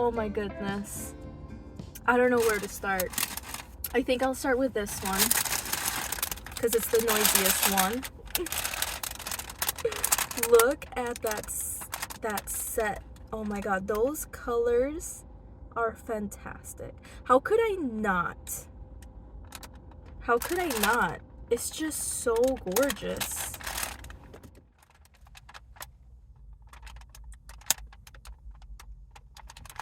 Oh my goodness. I don't know where to start. I think I'll start with this one because it's the noisiest one. Look at that set. Oh my god, those colors are fantastic. How could I not? How could I not? It's just so gorgeous.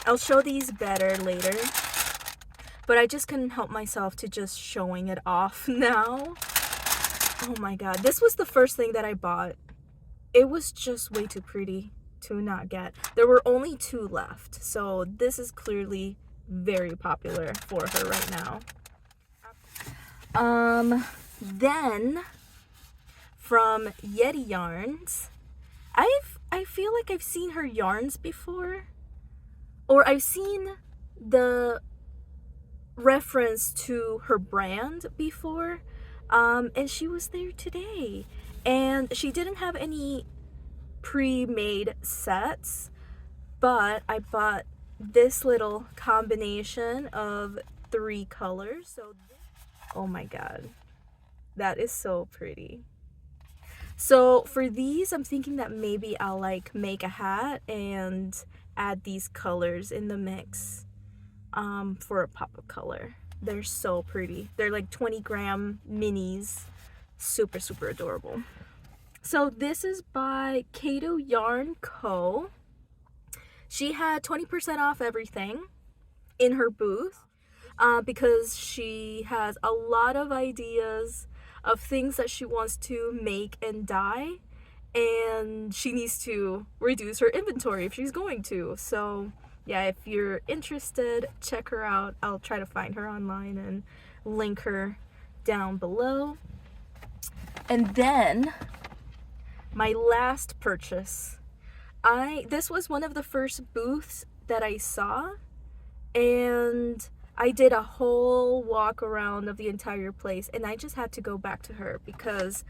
I'll show these better later, but I just couldn't help myself to just showing it off now. Oh my god, this was the first thing that I bought. It was just way too pretty to not get. There were only 2 left, so this is clearly very popular for her right now. Then from Yeti Yarns, I feel like I've seen her yarns before, or I've seen the reference to her brand before, and she was there today, and she didn't have any pre-made sets, but I bought this little combination of 3 colors. So oh my god, that is so pretty. So for these, I'm thinking that maybe I'll like make a hat and add these colors in the mix for a pop of color. They're so pretty. They're like 20-gram minis. Super, super adorable. So this is by Kato Yarn Co. She had 20% off everything in her booth because she has a lot of ideas of things that she wants to make and dye, and she needs to reduce her inventory if she's going to. So yeah, if you're interested, check her out. I'll try to find her online and link her down below. And then my last purchase, this was one of the first booths that I saw, and I did a whole walk around of the entire place, and I just had to go back to her because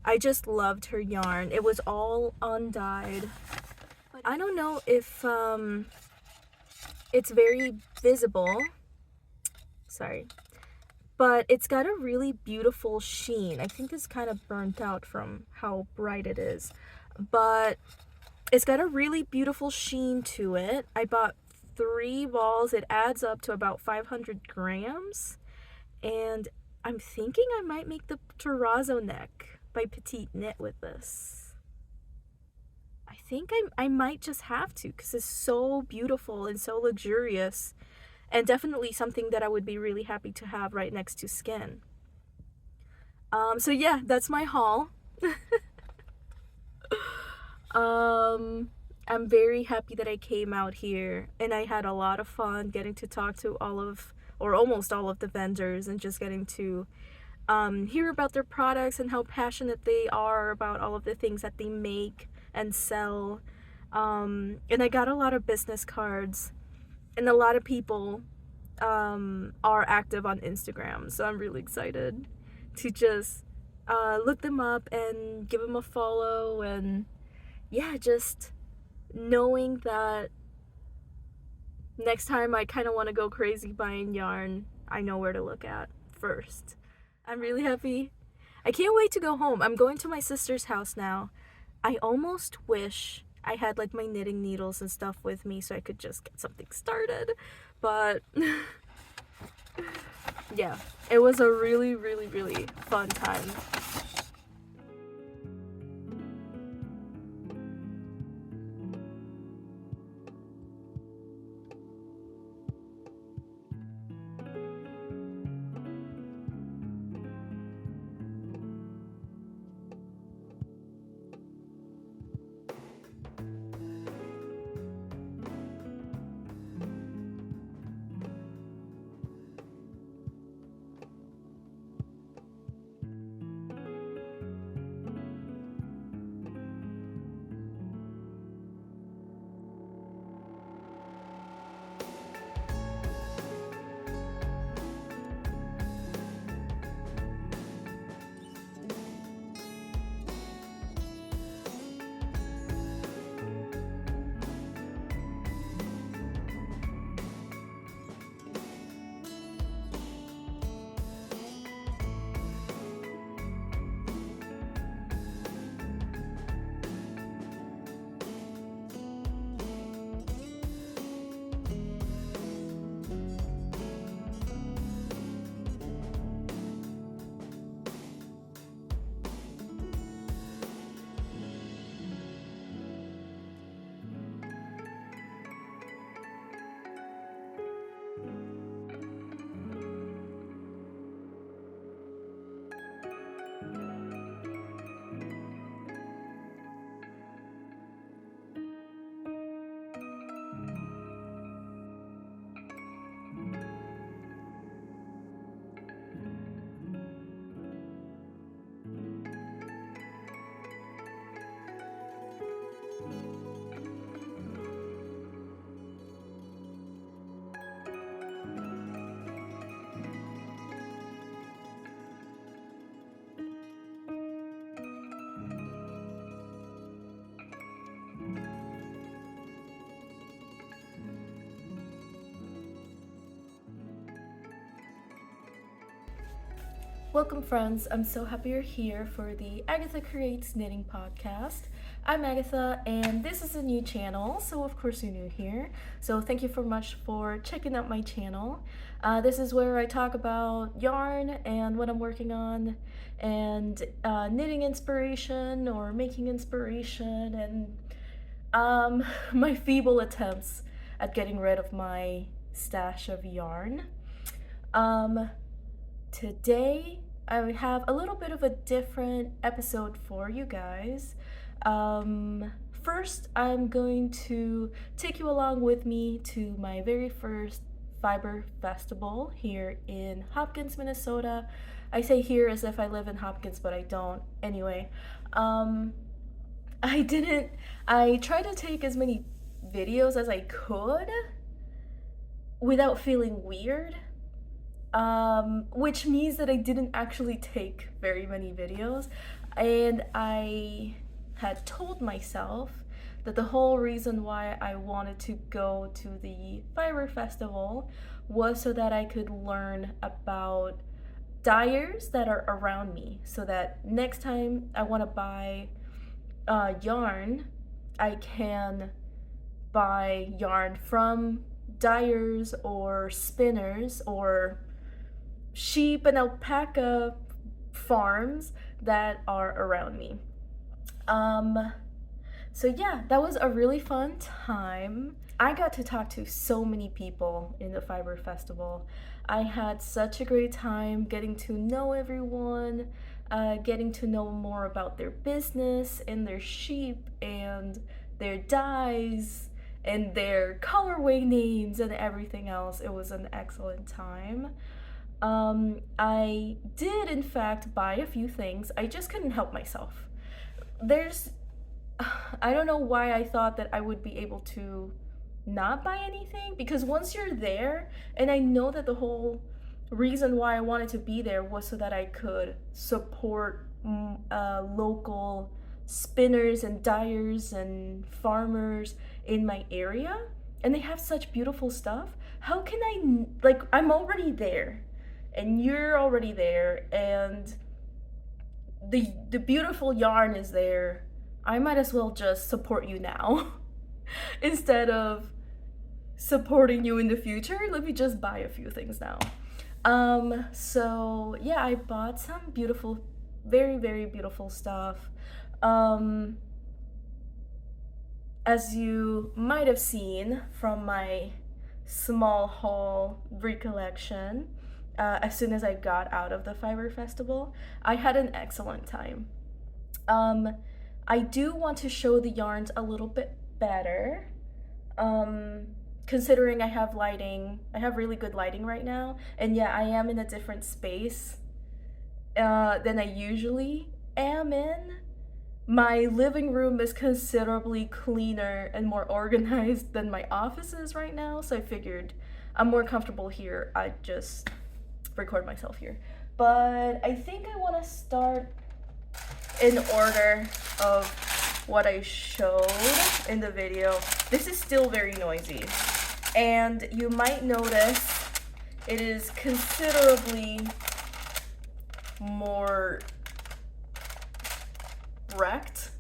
I just loved her yarn. It was all undyed. I don't know if it's very visible, sorry, but it's got a really beautiful sheen. I think it's kind of burnt out from how bright it is, but it's got a really beautiful sheen to it. I bought 3 balls. It adds up to about 500 grams, and I'm thinking I might make the terrazzo neck by Petite Knit with this. I think I might just have to because it's so beautiful and so luxurious, and definitely something that I would be really happy to have right next to skin. So yeah, that's my haul. I'm very happy that I came out here, and I had a lot of fun getting to talk to almost all of the vendors, and just getting to hear about their products and how passionate they are about all of the things that they make and sell. And I got a lot of business cards, and a lot of people are active on Instagram, so I'm really excited to just look them up and give them a follow. And yeah, just knowing that next time I kind of want to go crazy buying yarn, I know where to look at first. I'm really happy. I can't wait to go home. I'm going to my sister's house now. I almost wish I had like my knitting needles and stuff with me so I could just get something started, but yeah, it was a really, really, really fun time. Welcome friends, I'm so happy you're here for the AgithaCreates Knitting Podcast. I'm Agatha and this is a new channel, so of course you're new here. So thank you so much for checking out my channel. This is where I talk about yarn and what I'm working on and knitting inspiration or making inspiration and my feeble attempts at getting rid of my stash of yarn. Today I have a little bit of a different episode for you guys. First, I'm going to take you along with me to my very first fiber festival here in Hopkins, Minnesota. I say here as if I live in Hopkins, but I don't. Anyway, I tried to take as many videos as I could without feeling weird. Which means that I didn't actually take very many videos, and I had told myself that the whole reason why I wanted to go to the fiber festival was so that I could learn about dyers that are around me, so that next time I want to buy yarn, I can buy yarn from dyers or spinners or sheep and alpaca farms that are around me. So yeah, that was a really fun time. I got to talk to so many people in the fiber festival. I had such a great time getting to know everyone, getting to know more about their business and their sheep and their dyes and their colorway names and everything else. It was an excellent time. I did in fact buy a few things. I just couldn't help myself. I don't know why I thought that I would be able to not buy anything, because once you're there, and I know that the whole reason why I wanted to be there was so that I could support local spinners and dyers and farmers in my area, and they have such beautiful stuff. How can I'm already there and you're already there and the beautiful yarn is there. I might as well just support you now instead of supporting you in the future. Let me just buy a few things now. So yeah, I bought some beautiful, very, very beautiful stuff. As you might have seen from my small haul recollection, as soon as I got out of the fiber festival, I had an excellent time. I do want to show the yarns a little bit better, considering I have lighting. I have really good lighting right now, and yeah, I am in a different space than I usually am in. My living room is considerably cleaner and more organized than my office is right now, so I figured I'm more comfortable here. I'd just record myself here. But I think I want to start in order of what I showed in the video. This is still very noisy, and you might notice it is considerably more wrecked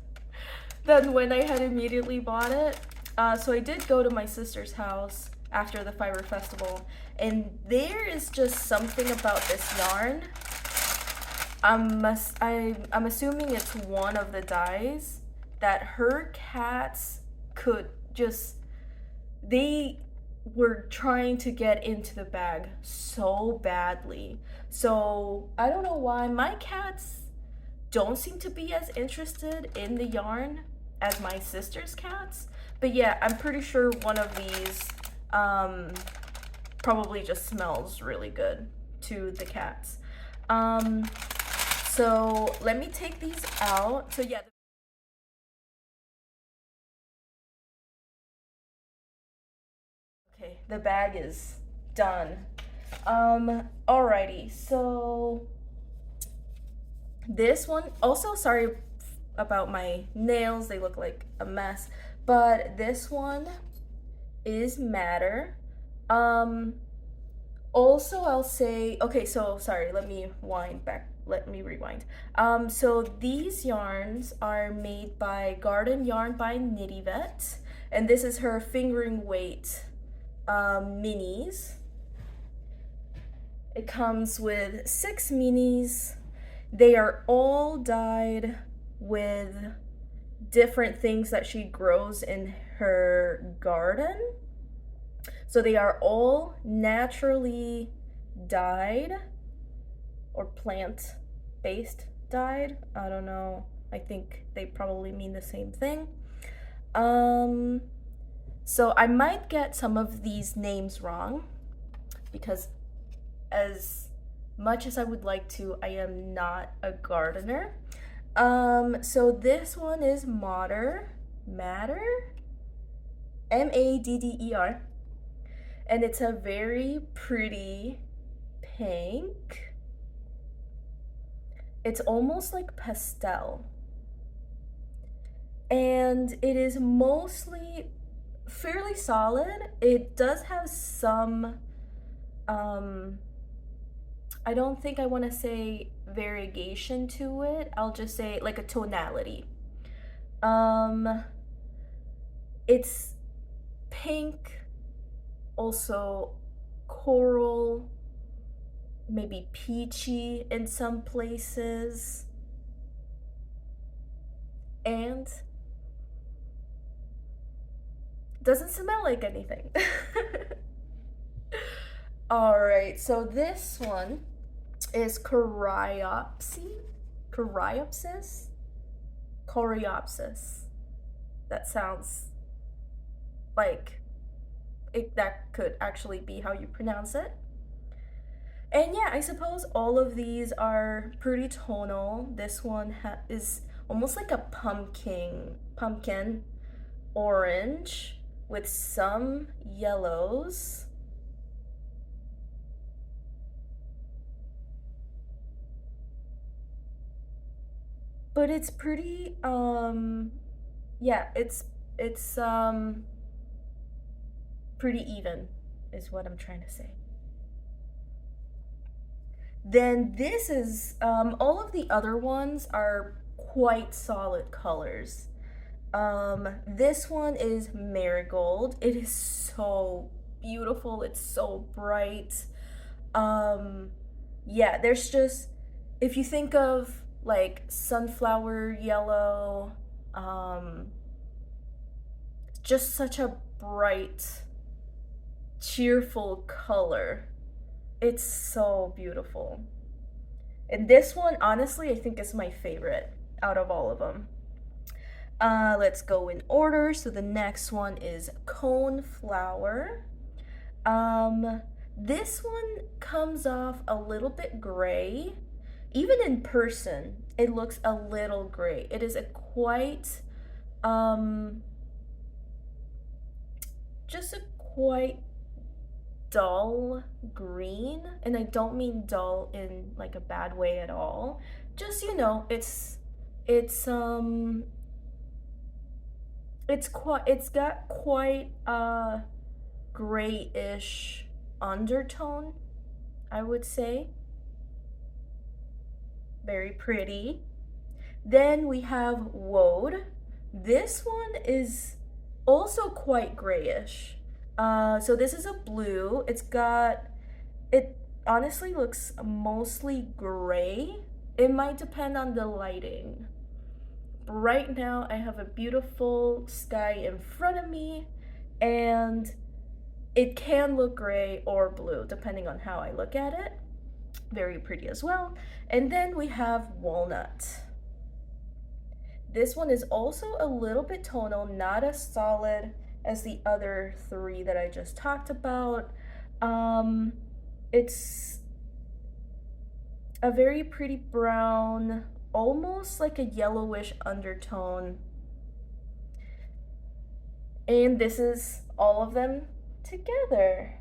than when I had immediately bought it. So I did go to my sister's house after the fiber festival, and there is just something about this yarn. I'm assuming it's one of the dyes that her cats could just, they were trying to get into the bag so badly. So I don't know why my cats don't seem to be as interested in the yarn as my sister's cats. But yeah, I'm pretty sure one of these probably just smells really good to the cats. So let me take these out. So yeah. Okay, the bag is done. Alrighty, so this one, also sorry about my nails, they look like a mess, but this one is madder. Also, I'll say, okay, so sorry, let me rewind. So these yarns are made by Garden Yarn by KnittyVet, and this is her fingering weight minis. It comes with 6 minis. They are all dyed with different things that she grows in her garden. So they are all naturally dyed or plant-based dyed. I don't know. I think they probably mean the same thing. So I might get some of these names wrong because as much as I would like to, I am not a gardener. So this one is Matter, Madder, and it's a very pretty pink. It's almost like pastel, and it is mostly fairly solid. It does have some I don't think I want to say variegation to it. I'll just say like a tonality. It's pink, also coral, maybe peachy in some places, and doesn't smell like anything. All right, so this one is Coreopsis. That sounds like that could actually be how you pronounce it. And yeah, I suppose all of these are pretty tonal. This one is almost like a pumpkin orange with some yellows. But it's pretty yeah, it's pretty even is what I'm trying to say. Then this is all of the other ones are quite solid colors. This one is Marigold. It is so beautiful. It's so bright. Yeah, there's just, if you think of like sunflower yellow, just such a bright, cheerful color. It's so beautiful. And this one, honestly, I think is my favorite out of all of them. Let's go in order. So the next one is Coneflower. This one comes off a little bit gray. Even in person, it looks a little gray. It is a quite, just a quite dull green, and I don't mean dull in like a bad way at all. Just, you know, it's got quite a grayish undertone, I would say. Very pretty. Then we have Woad. This one is also quite grayish. So this is a blue. It honestly looks mostly gray. It might depend on the lighting. Right now I have a beautiful sky in front of me, and it can look gray or blue depending on how I look at it. Very pretty as well. And then we have Walnut. This one is also a little bit tonal, not as solid as the other three that I just talked about. It's a very pretty brown, almost like a yellowish undertone. And this is all of them together.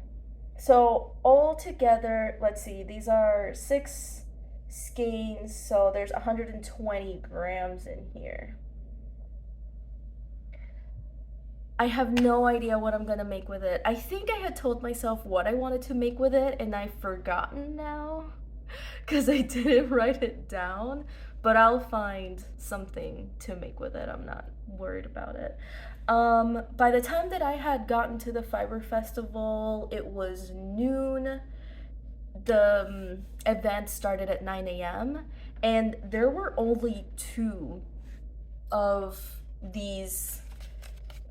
So all together, let's see, these are 6 skeins, so there's 120 grams in here. I have no idea what I'm gonna make with it. I think I had told myself what I wanted to make with it, and I've forgotten now because I didn't write it down. But I'll find something to make with it. I'm not worried about it. By the time that I had gotten to the Fiber Festival, it was noon. The event started at 9 a.m. and there were only 2 of these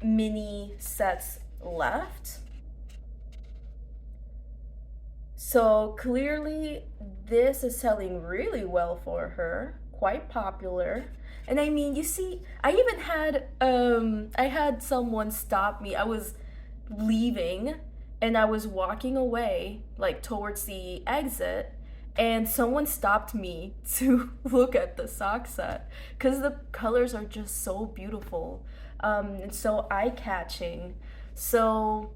mini sets left. So clearly this is selling really well for her, quite popular. And I mean, you see, I even had I had someone stop me. I was leaving and I was walking away like towards the exit, and someone stopped me to look at the sock set because the colors are just so beautiful, and so eye-catching. So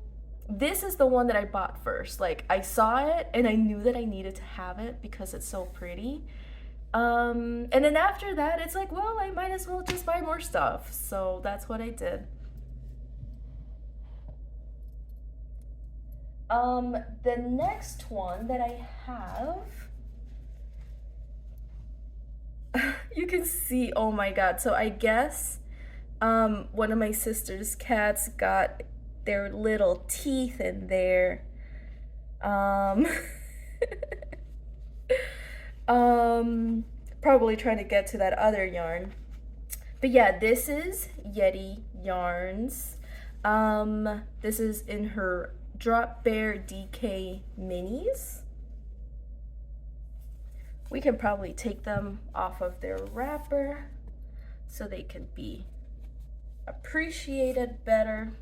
this is the one that I bought first. Like, I saw it and I knew that I needed to have it because it's so pretty. And then after that, it's like, well, I might as well just buy more stuff. So that's what I did. The next one that I have, you can see, oh my god. So I guess, one of my sister's cats got their little teeth in there. Probably trying to get to that other yarn. But yeah, this is Yeti Yarns. This is in her Drop Bear DK minis. We can probably take them off of their wrapper so they can be appreciated better.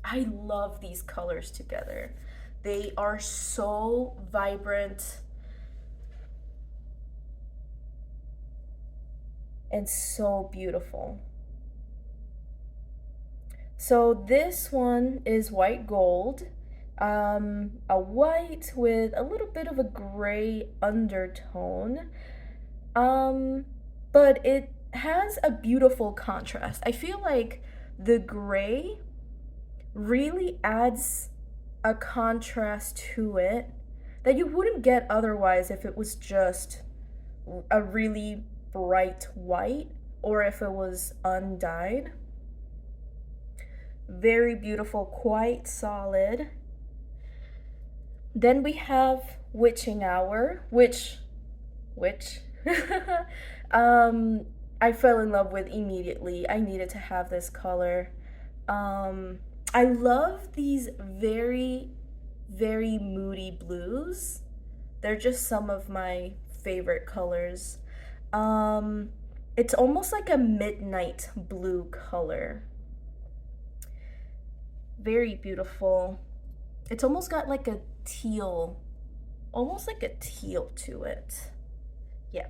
I love these colors together. They are so vibrant and so beautiful. So this one is white gold, a white with a little bit of a gray undertone, but it has a beautiful contrast. I feel like the gray really adds a contrast to it that you wouldn't get otherwise if it was just a really bright white or if it was undyed. Very beautiful, quite solid. Then we have Witching Hour, which I fell in love with immediately. I needed to have this color. I love these very, very moody blues. They're just some of my favorite colors. It's almost like a midnight blue color. Very beautiful. It's almost got like a teal, almost like a teal to it. Yeah.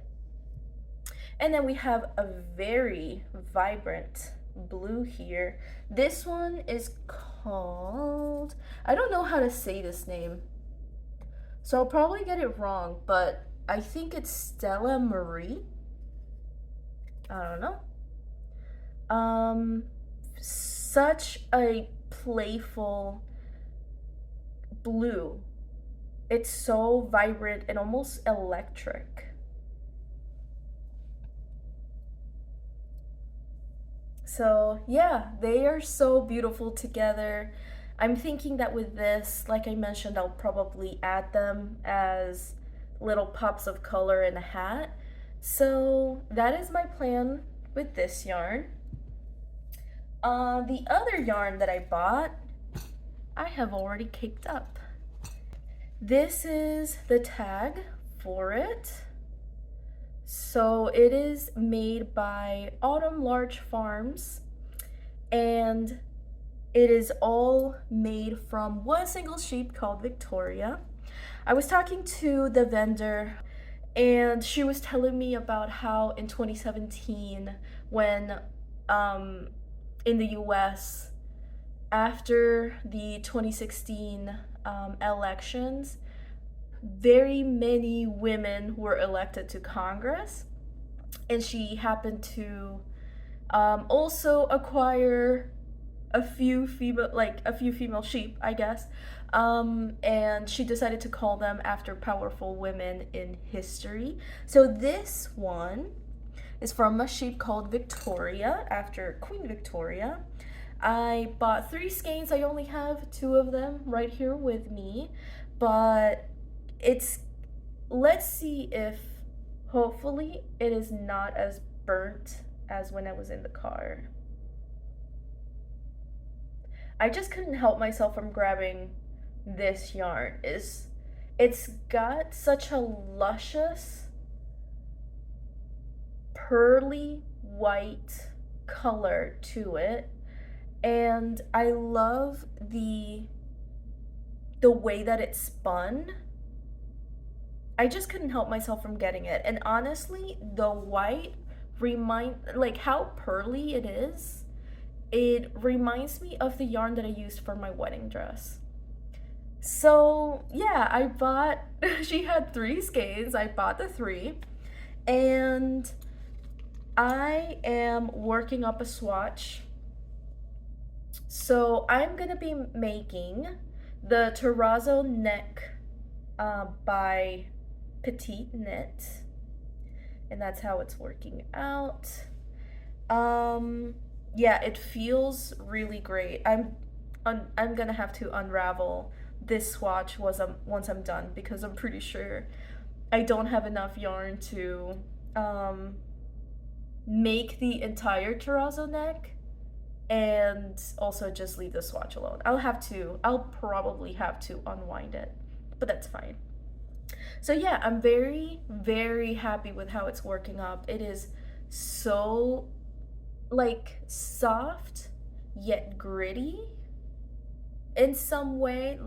And then we have a very vibrant blue here. This one is called, I don't know how to say this name, so I'll probably get it wrong, but I think it's Stella Marie. I don't know. Such a playful blue. It's so vibrant and almost electric. So yeah, they are so beautiful together. I'm thinking that with this, like I mentioned, I'll probably add them as little pops of color in a hat. So that is my plan with this yarn. The other yarn that I bought, I have already caked up. This is the tag for it. So it is made by Autumn Larch Farms, and it is all made from one single sheep called Victoria. I was talking to the vendor, and she was telling me about how in 2017, when in the US, after the 2016 elections, very many women were elected to Congress, and she happened to also acquire a few female sheep, I guess. And she decided to call them after powerful women in history. So this one is from a sheep called Victoria, after Queen Victoria. I bought 3 skeins. I only have 2 of them right here with me, but let's see if hopefully it is not as burnt as when I was in the car. I just couldn't help myself from grabbing this yarn. It's got such a luscious pearly white color to it, and I love the way that it's spun. I just couldn't help myself from getting it. And honestly, the white how pearly it is, it reminds me of the yarn that I used for my wedding dress. So yeah, I bought she had 3 skeins. I bought the 3, and I am working up a swatch. So I'm gonna be making the terrazzo neck by Petite Knit, and that's how it's working out. Yeah, it feels really great. I'm gonna have to unravel this swatch once I'm done, because I'm pretty sure I don't have enough yarn to make the entire terrazzo neck and also just leave the swatch alone. I'll probably have to unwind it, but that's fine. So yeah, I'm very, very happy with how it's working up. It is so soft yet gritty in some way.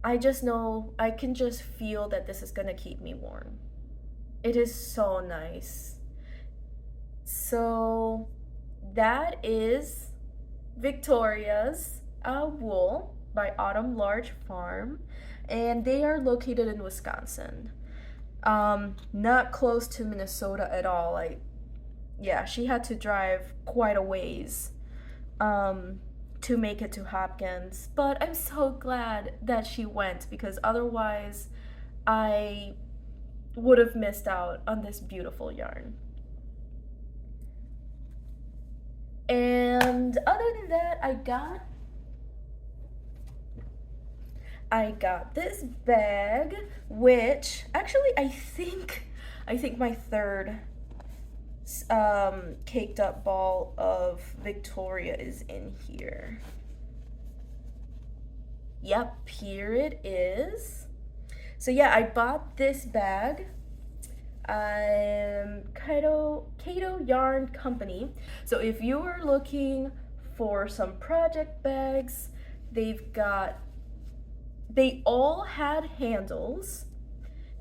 I just know, I can just feel that this is gonna keep me warm. It is so nice. So that is Victoria's wool by Autumn Larch Farm, and they are located in Wisconsin, not close to Minnesota at all. Yeah, she had to drive quite a ways to make it to Hopkins, but I'm so glad that she went, because otherwise I would have missed out on this beautiful yarn. And other than that, I got this bag, which actually I think my third caked up ball of Victoria is in here. Yep, here it is. So yeah, I bought this bag. Kato Yarn Company. So if you are looking for some project bags, they all had handles,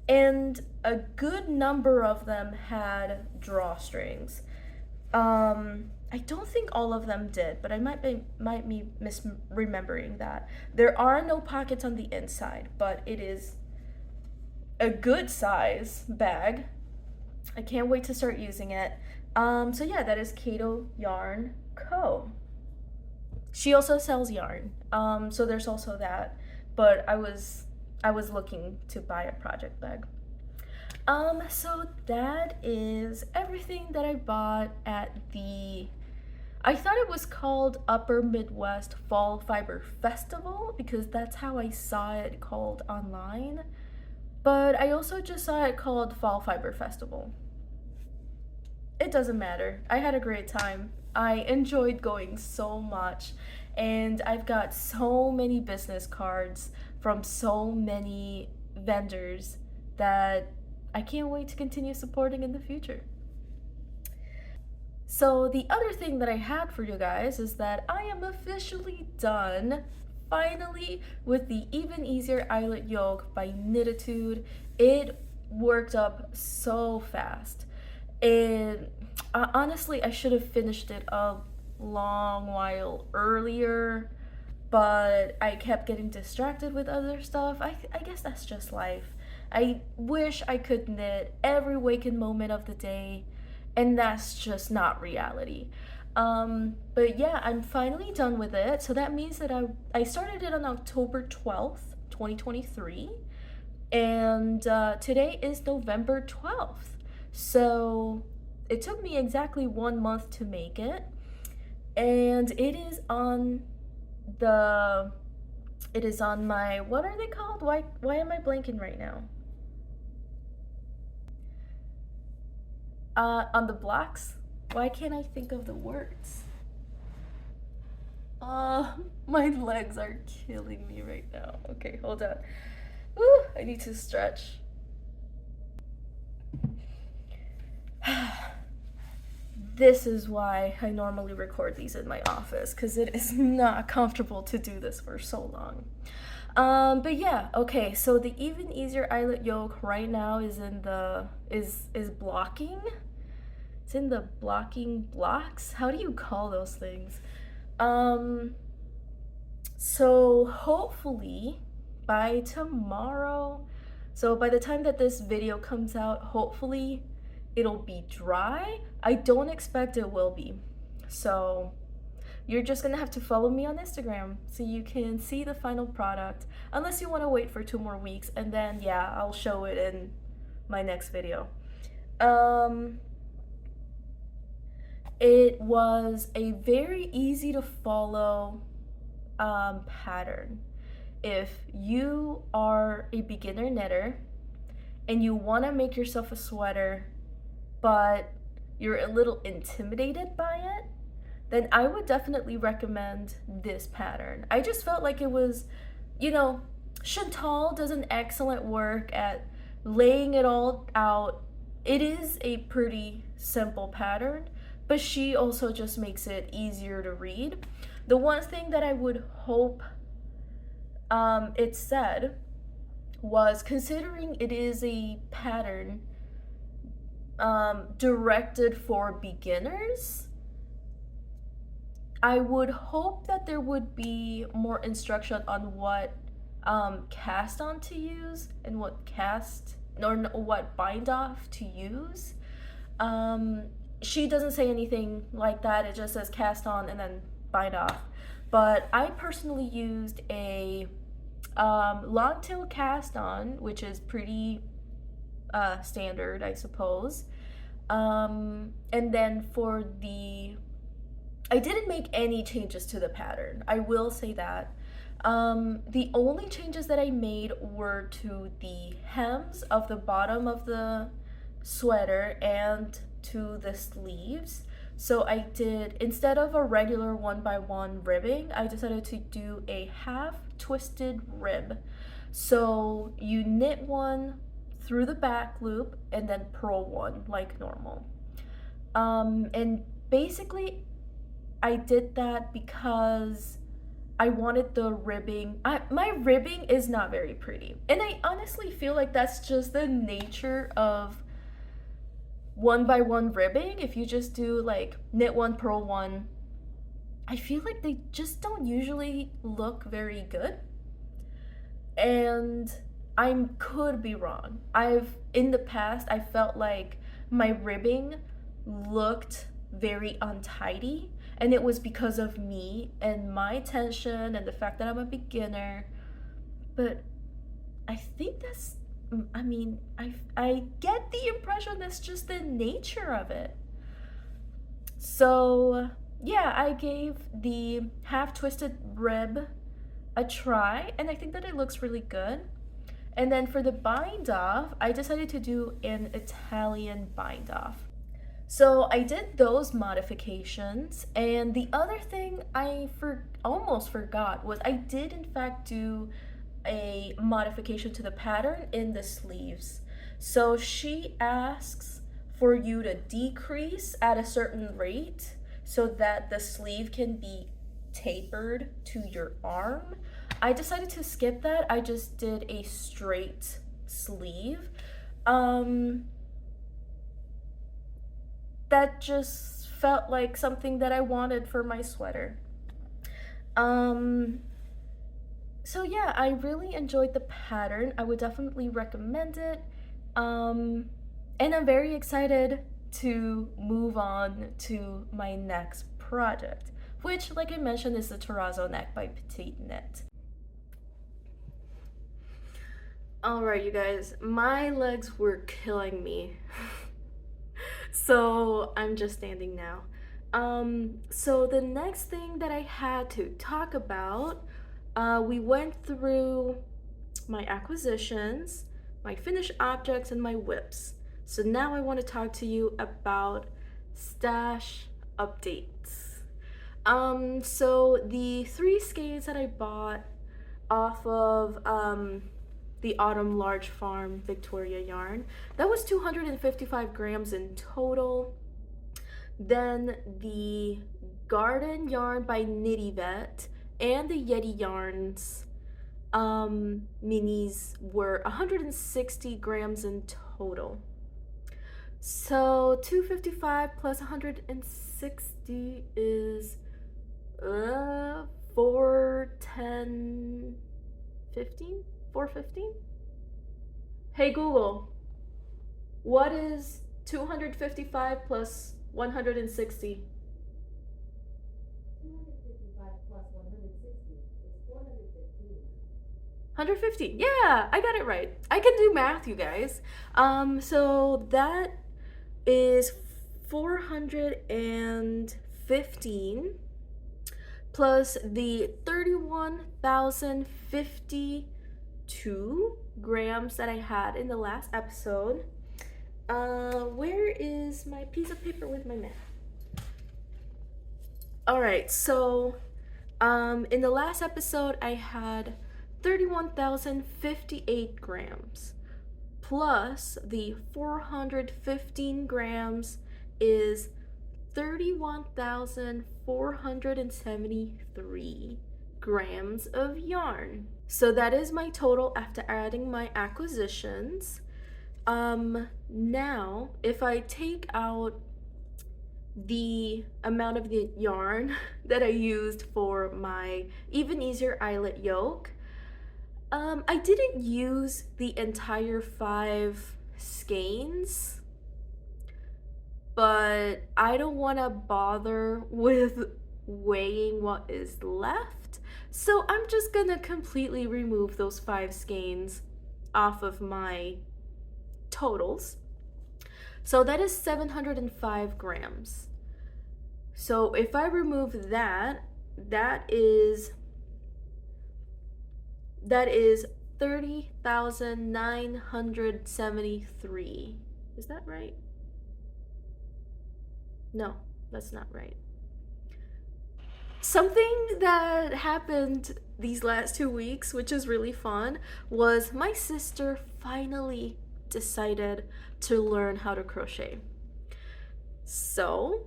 and a good number of them had drawstrings. I don't think all of them did, but I might be misremembering that. There are no pockets on the inside, but it is a good size bag. I can't wait to start using it. So yeah, that is Kato Yarn Co. She also sells yarn, so there's also that. But I was looking to buy a project bag. So that is everything that I bought at I thought it was called Upper Midwest Fall Fiber Festival, because that's how I saw it called online. But I also just saw it called Fall Fiber Festival. It doesn't matter. I had a great time. I enjoyed going so much, and I've got so many business cards from so many vendors that I can't wait to continue supporting in the future. So the other thing that I had for you guys is that I am officially done, finally, with the Even Easier Eyelet Yoke by Knitatude. It worked up so fast. And honestly, I should have finished it a long while earlier, but I kept getting distracted with other stuff. I guess that's just life. I wish I could knit every waking moment of the day, and that's just not reality. But yeah, I'm finally done with it. So that means that I started it on October 12th, 2023. And today is November 12th. So it took me exactly 1 month to make it. And it is on my, what are they called? Why am I blanking right now? On the blocks? Why can't I think of the words? My legs are killing me right now. Okay, hold on. Ooh, I need to stretch. This is why I normally record these in my office, because it is not comfortable to do this for so long. But yeah, okay, so the Even Easier Eyelet Yoke right now is in the, is blocking. It's in the blocking blocks. How do you call those things? So hopefully by tomorrow, so by the time that this video comes out, hopefully it'll be dry. I don't expect it will be. So you're just gonna have to follow me on Instagram so you can see the final product, unless you want to wait for 2 more weeks, and then yeah, I'll show it in my next video. It was a very easy to follow pattern. If you are a beginner knitter and you want to make yourself a sweater, but you're a little intimidated by it, then I would definitely recommend this pattern. I just felt like it was, you know, Chantal does an excellent work at laying it all out. It is a pretty simple pattern, but she also just makes it easier to read. The one thing that I would hope it said was, considering it is a pattern directed for beginners, I would hope that there would be more instruction on what cast on to use and what bind off to use. She doesn't say anything like that. It just says cast on and then bind off. But I personally used a long tail cast on, which is pretty standard, I suppose. And then for I didn't make any changes to the pattern, I will say that. The only changes that I made were to the hems of the bottom of the sweater and to the sleeves. So I did, instead of a regular 1x1 ribbing, I decided to do a half twisted rib. So you knit one through the back loop and then purl one like normal. And basically I did that because I wanted the ribbing. My ribbing is not very pretty, and I honestly feel like that's just the nature of 1x1 ribbing. If you just do like knit one, purl one, I feel like they just don't usually look very good. And I could be wrong. In the past, I felt like my ribbing looked very untidy, and it was because of me and my tension and the fact that I'm a beginner. But I think that's, I mean, I get the impression that's just the nature of it. So yeah, I gave the half twisted rib a try, and I think that it looks really good. And then for the bind off, I decided to do an Italian bind off. So I did those modifications, and the other thing I almost forgot was I did in fact do a modification to the pattern in the sleeves. So she asks for you to decrease at a certain rate so that the sleeve can be tapered to your arm. I decided to skip that. I just did a straight sleeve. That just felt like something that I wanted for my sweater. So yeah, I really enjoyed the pattern. I would definitely recommend it. And I'm very excited to move on to my next project, which, like I mentioned, is the terrazzo neck by Petite Knit. Alright, you guys, my legs were killing me. So I'm just standing now. So the next thing that I had to talk about, we went through my acquisitions, my finished objects, and my whips. So now I want to talk to you about stash updates. So the 3 skeins that I bought off of the Autumn Larch Farm Victoria yarn, that was 255 grams in total. Then the Garden yarn by KnittyVet and the Yeti yarns minis were 160 grams in total. So 255 plus 160 is 410, 15? 415? Hey Google, what is 255 plus 160? 255 plus 160 is 415. 115. Yeah, I got it right. I can do math, you guys. So that is 415 plus the 31,052 grams that I had in the last episode. Where is my piece of paper with my math? Alright, so in the last episode I had 31,058 grams plus the 415 grams is 31,473 grams of yarn. So that is my total after adding my acquisitions. Now, if I take out the amount of the yarn that I used for my Even Easier Eyelet yoke, I didn't use the entire 5 skeins, but I don't want to bother with weighing what is left, so I'm just gonna completely remove those 5 skeins off of my totals. So that is 705 grams. So if I remove that, that is 30,973. Is that right? No, that's not right. Something that happened these last 2 weeks, which is really fun, was my sister finally decided to learn how to crochet. So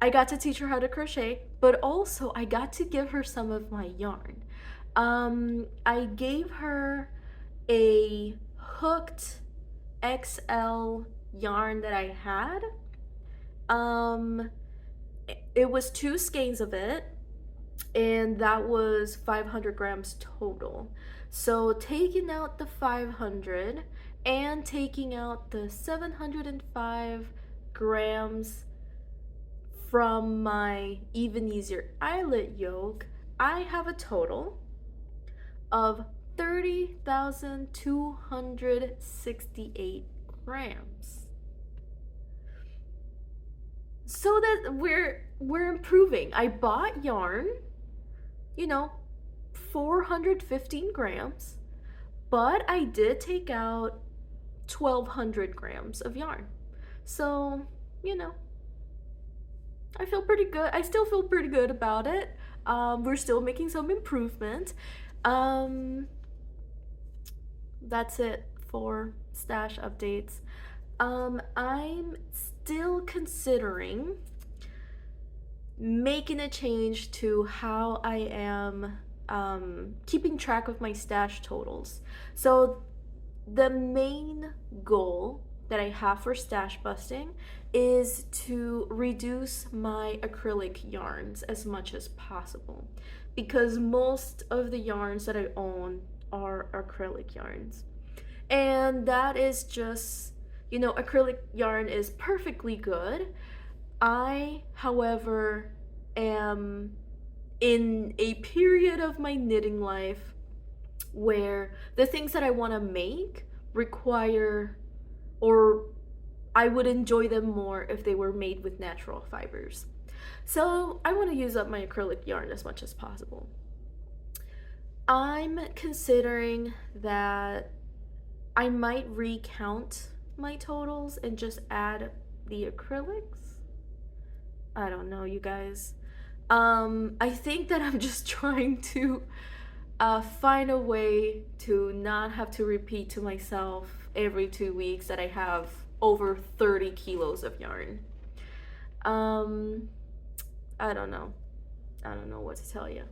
I got to teach her how to crochet, but also I got to give her some of my yarn. I gave her a hooked XL yarn that I had. It was 2 skeins of it, and that was 500 grams total. So taking out the 500 and taking out the 705 grams from my Even Easier Eyelet yoke, I have a total of 30,268 grams. So that we're improving. I bought yarn, 415 grams, but I did take out 1,200 grams of yarn. So, I feel pretty good. I still feel pretty good about it. We're still making some improvement. That's it for stash updates. I'm still considering making a change to how I am keeping track of my stash totals. So the main goal that I have for stash busting is to reduce my acrylic yarns as much as possible, because most of the yarns that I own are acrylic yarns. And that is just, acrylic yarn is perfectly good. I, however, am in a period of my knitting life where the things that I want to make require, or I would enjoy them more if they were made with natural fibers. So I want to use up my acrylic yarn as much as possible. I'm considering that I might recount my totals and just add the acrylics. I don't know, you guys. I think that I'm just trying to find a way to not have to repeat to myself every 2 weeks that I have over 30 kilos of yarn. I don't know what to tell you.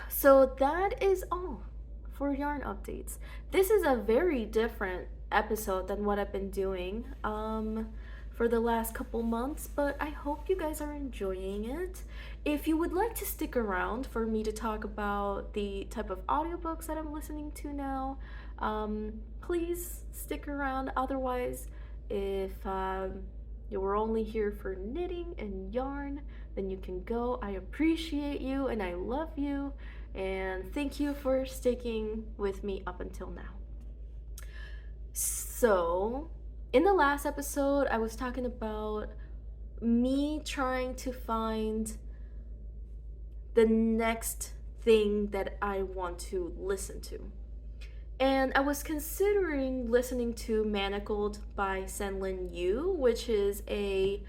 So that is all for yarn updates. This is a very different episode than what I've been doing for the last couple months, but I hope you guys are enjoying it. If you would like to stick around for me to talk about the type of audiobooks that I'm listening to now, please stick around. Otherwise, if you were only here for knitting and yarn, then you can go. I appreciate you and I love you, and thank you for sticking with me up until now. So, in the last episode, I was talking about me trying to find the next thing that I want to listen to. And I was considering listening to Manacled by Senlin Yu, which is a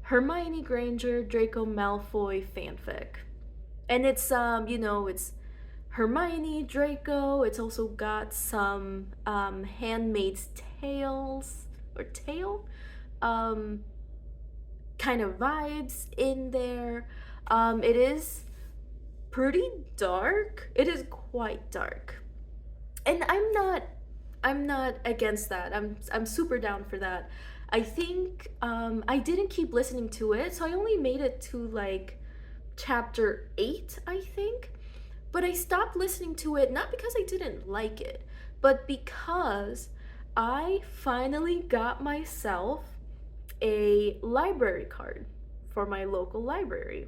Hermione Granger, Draco Malfoy fanfic. And it's, it's Hermione, Draco. It's also got some Handmaid's Tales, or Tale, kind of vibes in there. It is pretty dark. It is quite dark. And I'm not against that. I'm super down for that. I think I didn't keep listening to it, so I only made it to like chapter 8, I think. But I stopped listening to it not because I didn't like it, but because I finally got myself a library card for my local library.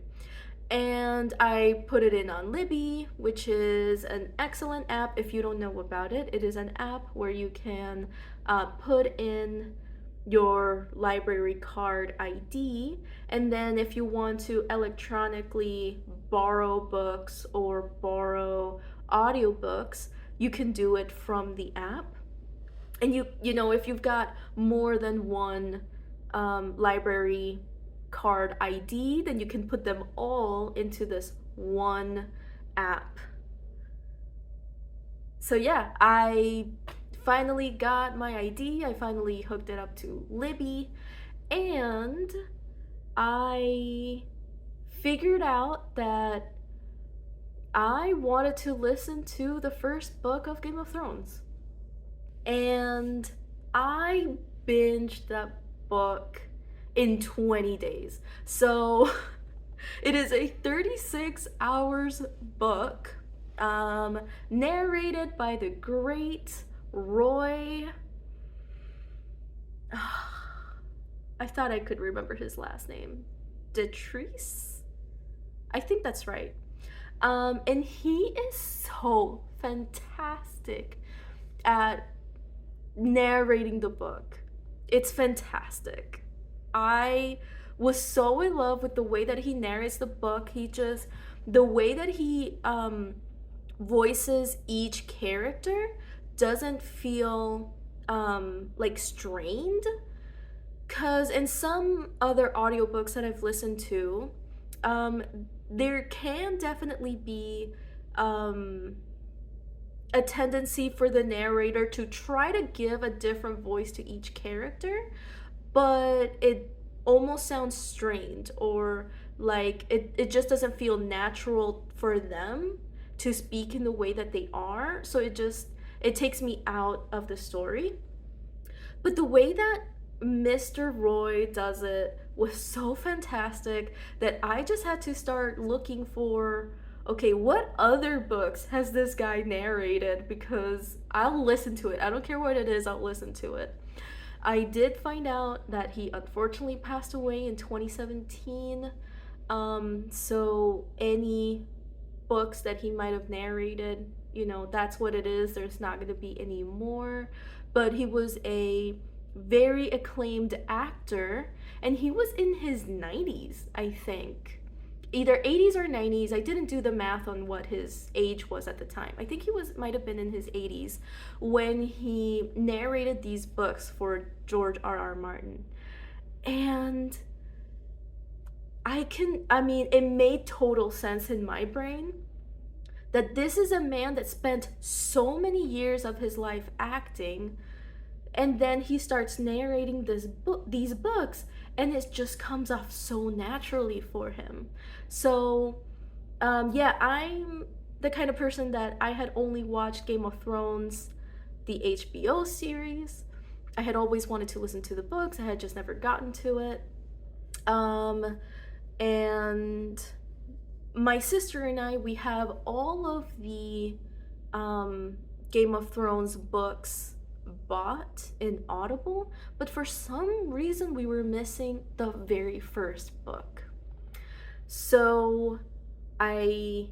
And I put it in on Libby, which is an excellent app. If you don't know about it, it is an app where you can put in your library card ID, and then if you want to electronically borrow books or borrow audiobooks, you can do it from the app. And you know, if you've got more than one library card ID, then you can put them all into this one app. So yeah, I finally got my ID. I finally hooked it up to Libby, and I figured out that I wanted to listen to the first book of Game of Thrones. And I binged that book in 20 days. So it is a 36 hours book, narrated by the great Roy. I thought I could remember his last name. Detrice? I think that's right. And he is so fantastic at narrating the book. It's fantastic. I was so in love with the way that he narrates the book. The way that he voices each character doesn't feel like strained. Because in some other audiobooks that I've listened to, there can definitely be a tendency for the narrator to try to give a different voice to each character, but it almost sounds strained, or like it just doesn't feel natural for them to speak in the way that they are. So it takes me out of the story. But the way that Mr. Roy does it was so fantastic that I just had to start looking for, okay, what other books has this guy narrated? Because I'll listen to it. I don't care what it is, I'll listen to it. I did find out that he unfortunately passed away in 2017. So any books that he might have narrated, that's what it is. There's not going to be any more. But he was a very acclaimed actor, and he was in his 90s, I think. Either 80s or 90s. I didn't do the math on what his age was at the time. I think he might have been in his 80s when he narrated these books for George R.R. Martin. And it made total sense in my brain that this is a man that spent so many years of his life acting, and then he starts narrating these books, and it just comes off so naturally for him. So, I'm the kind of person that I had only watched Game of Thrones, the HBO series. I had always wanted to listen to the books. I had just never gotten to it. And my sister and I, we have all of the Game of Thrones books bought in Audible, but for some reason we were missing the very first book. So I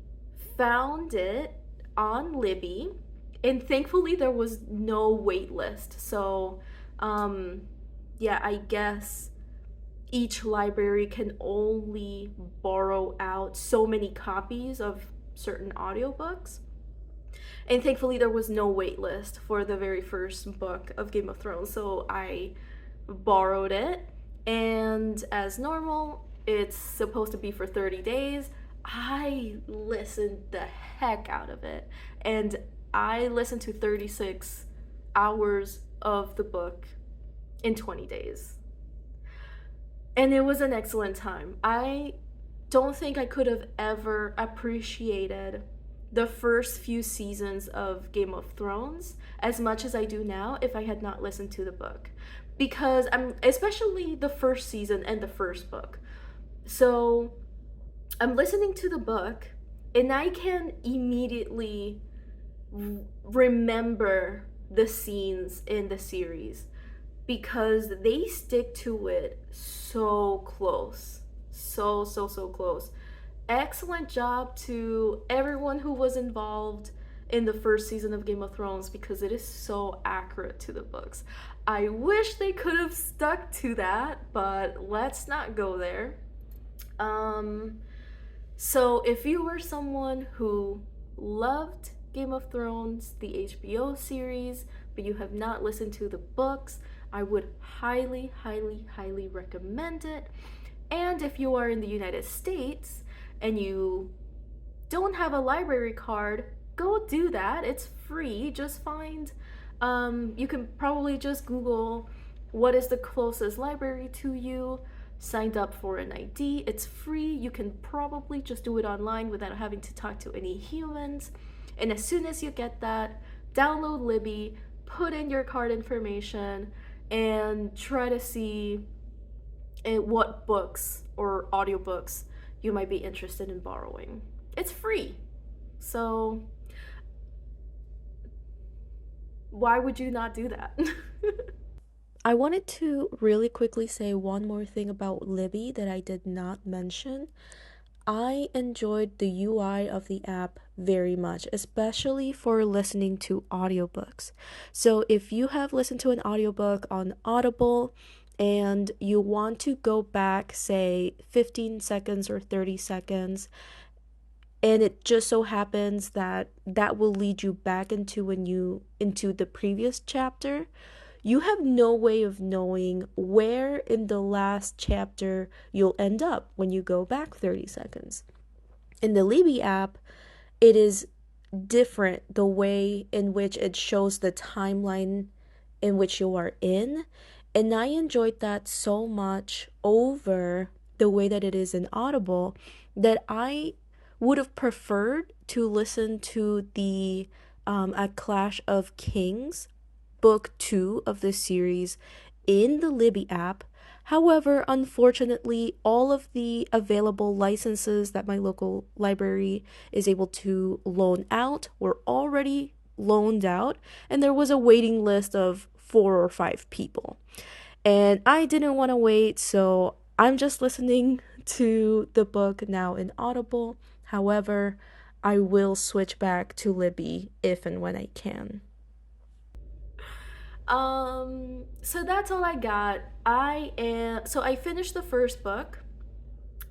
found it on Libby, and thankfully there was no wait list. So I guess each library can only borrow out so many copies of certain audiobooks. And thankfully there was no wait list for the very first book of Game of Thrones, so I borrowed it. And as normal, it's supposed to be for 30 days. I listened the heck out of it, and I listened to 36 hours of the book in 20 days. And it was an excellent time. I don't think I could have ever appreciated the first few seasons of Game of Thrones as much as I do now if I had not listened to the book. Because especially the first season and the first book. So I'm listening to the book, and I can immediately remember the scenes in the series because they stick to it so close. So close. Excellent job to everyone who was involved in the first season of Game of Thrones because it is so accurate to the books. I wish they could have stuck to that, but let's not go there. So if you were someone who loved Game of Thrones, the HBO series, but you have not listened to the books, I would highly recommend it. And if you are in the United States and you don't have a library card, go do that. It's free. Just find, you can probably just Google what is the closest library to you, signed up for an ID. It's free. You can probably just do it online without having to talk to any humans. And as soon as you get that, download Libby, put in your card information, and try to see what books or audiobooks you might be interested in borrowing. It's free. So why would you not do that? I wanted to really quickly say one more thing about Libby that I did not mention. I enjoyed the UI of the app very much, especially for listening to audiobooks. So if you have listened to an audiobook on Audible and you want to go back, say 15 seconds or 30 seconds, and it just so happens that will lead you back into the previous chapter, you have no way of knowing where in the last chapter you'll end up when you go back 30 seconds. In the Libby app, it is different the way in which it shows the timeline in which you are in, and I enjoyed that so much over the way that it is in Audible that I would have preferred to listen to the A Clash of Kings book 2 of the series in the Libby app. However, unfortunately, all of the available licenses that my local library is able to loan out were already loaned out, and there was a waiting list of 4 or 5 people. And I didn't want to wait, so I'm just listening to the book now in Audible. However, I will switch back to Libby if and when I can. So that's all I got. I finished the first book.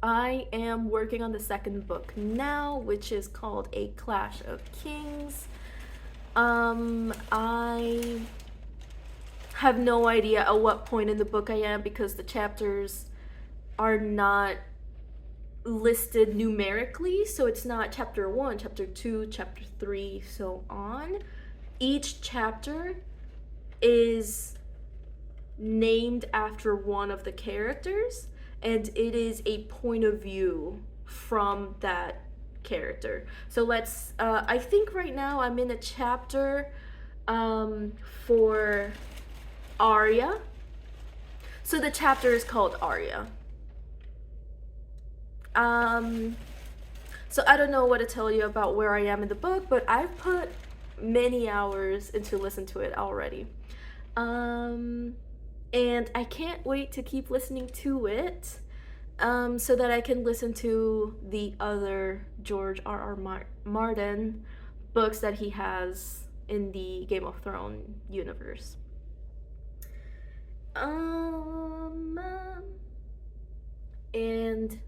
I am working on the second book now, which is called A Clash of Kings. I have no idea at what point in the book I am because the chapters are not listed numerically, so it's not chapter 1, chapter 2, chapter 3, so on. Each chapter is named after one of the characters, and it is a point of view from that character. So I think right now I'm in a chapter for Arya. So the chapter is called Arya. So I don't know what to tell you about where I am in the book, but I've put many hours into listen to it already. And I can't wait to keep listening to it, so that I can listen to the other George R.R. Martin books that he has in the Game of Thrones universe. And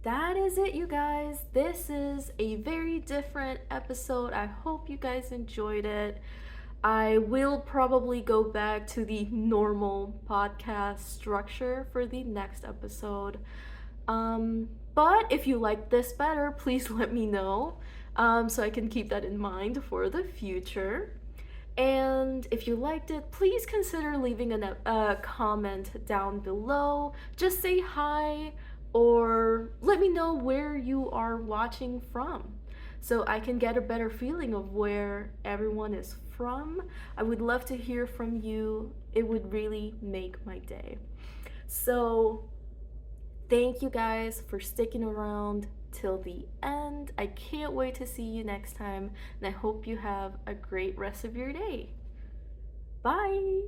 that is it, you guys. This is a very different episode. I hope you guys enjoyed it. I will probably go back to the normal podcast structure for the next episode. But if you like this better, please let me know, so I can keep that in mind for the future. And if you liked it, please consider leaving a comment down below. Just say hi or let me know where you are watching from, so I can get a better feeling of where everyone is from. I would love to hear from you. It would really make my day. So thank you guys for sticking around till the end. I can't wait to see you next time, and I hope you have a great rest of your day. Bye!